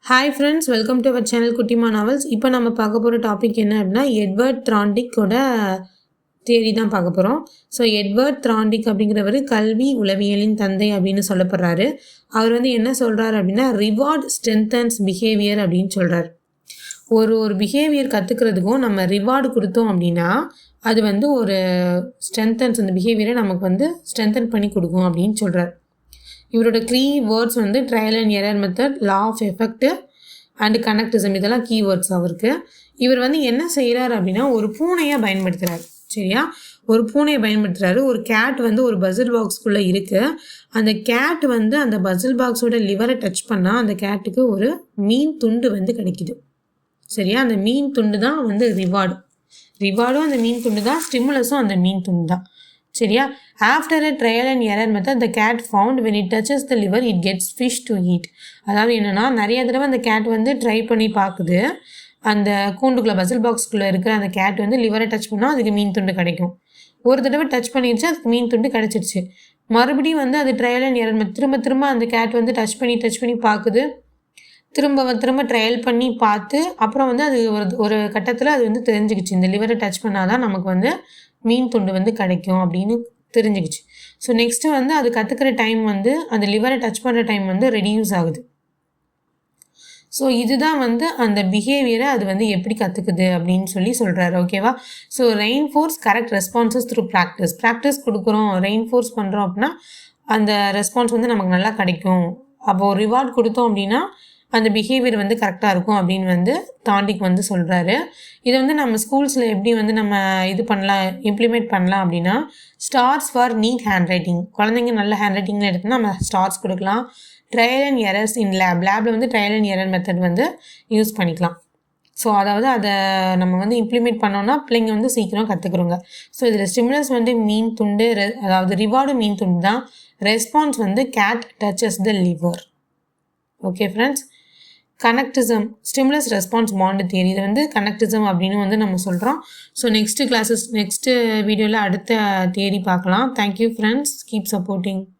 Hi friends, welcome to our channel Kuttima Novels. இப்போ நம்ம பார்க்க போகிற டாபிக் என்ன அப்படின்னா எட்வர்ட் த்ராண்டிக்கோட தியரி தான் பார்க்க போகிறோம். ஸோ எட்வர்ட் த்ராண்டிக் அப்படிங்கிறவர் கல்வி உளவியலின் தந்தை அப்படின்னு சொல்லப்படுறாரு. அவர் என்ன சொல்கிறார் அப்படின்னா ரிவார்ட் ஸ்ட்ரென்தன்ஸ் பிஹேவியர் அப்படின்னு சொல்கிறார். ஒரு பிஹேவியர் கற்றுக்கிறதுக்கும் நம்ம ரிவார்டு கொடுத்தோம் அப்படின்னா அது ஒரு ஸ்ட்ரென்தன்ஸ், அந்த பிஹேவியரை நமக்கு ஸ்ட்ரென்தன் பண்ணி கொடுக்கும் அப்படின்னு சொல்கிறார். இவரோட words trial and error method, law of effect and connectionism, இதெல்லாம் கீவேர்ட்ஸ் அவருக்கு. இவர் என்ன செய்கிறார் அப்படின்னா ஒரு பூனையை பயன்படுத்துகிறார். சரியா, ஒரு பூனையை பயன்படுத்துகிறாரு. ஒரு கேட் ஒரு பசில் பாக்ஸ்குள்ளே இருக்குது. அந்த கேட் அந்த பசில் பாக்ஸோட லிவரை டச் பண்ணால் அந்த கேட்டுக்கு ஒரு மீன் துண்டு கிடைக்குது. சரியா, அந்த மீன் துண்டு தான் ரிவார்டும் அந்த மீன் துண்டு தான், ஸ்டிமுலஸும் அந்த மீன் துண்டு தான். சரியா, after a trial and error method the cat found when it touches the lever it gets fish to eat. அதாவது என்னென்னா நிறைய தடவை அந்த கேட் ட்ரை பண்ணி பார்க்குது. அந்த கூண்டுக்குள்ளே பசில் பாக்ஸ்குள்ளே இருக்கிற அந்த கேட் லிவரை டச் பண்ணால் அதுக்கு மீன் துண்டு கிடைக்கும். ஒரு தடவை டச் பண்ணிடுச்சு, அதுக்கு மீன் துண்டு கிடச்சிருச்சு. மறுபடியும் அது ட்ரையல் அண்ட் எரர் மெத்தட் திரும்ப திரும்ப அந்த கேட் டச் பண்ணி பார்க்குது. திரும்ப ட்ரையல் பண்ணி பார்த்து அப்புறம் அது ஒரு கட்டத்தில் அது தெரிஞ்சுக்கிச்சு, இந்த லிவரை டச் பண்ணால் தான் நமக்கு மீன் துண்டு கிடைக்கும் அப்படின்னு தெரிஞ்சுக்கிச்சு. ஸோ நெக்ஸ்ட்டு அது கற்றுக்கிற டைம் அந்த லிவரை டச் பண்ணுற டைம் ரெடியூஸ் ஆகுது. ஸோ இதுதான் அந்த பிஹேவியரை அது எப்படி கற்றுக்குது அப்படின்னு சொல்கிறாரு. ஓகேவா, so reinforce correct responses through practice கொடுக்குறோம், ரெயின்ஃபோர்ஸ் பண்ணுறோம் அப்படின்னா அந்த ரெஸ்பான்ஸ் நமக்கு நல்லா கிடைக்கும். அப்போது ரிவார்ட் கொடுத்தோம் அப்படின்னா அந்த பிஹேவியர் கரெக்டாக இருக்கும் அப்படின்னு தாண்டிக் சொல்கிறாரு. இதை நம்ம ஸ்கூல்ஸில் எப்படி நம்ம இது பண்ணலாம், இம்ப்ளிமெண்ட் பண்ணலாம் அப்படின்னா stars for need hand writing. குழந்தைங்க நல்ல ஹேண்ட் ரைட்டிங்கில் எடுத்துனா நம்ம ஸ்டார்ஸ் கொடுக்கலாம். ட்ரையல் அண்ட் எரர்ஸ் இன் லேபில் trial and error method use பண்ணிக்கலாம். ஸோ அதாவது அதை நம்ம இம்ப்ளிமெண்ட் பண்ணோன்னா பிள்ளைங்க சீக்கிரம் கற்றுக்குறோங்க. ஸோ இதில் ஸ்டிமுலஸ் மீன் துண்டு, அதாவது ரிவார்டு மீன் துண்டு தான். Response cat touches the lever. Okay friends, connectionism stimulus response bond theory, இதை கனெக்டிசம் அப்படின்னு நம்ம சொல்கிறோம். ஸோ நெக்ஸ்ட்டு வீடியோவில் அடுத்த தியரி பார்க்கலாம். Thank you friends, keep supporting.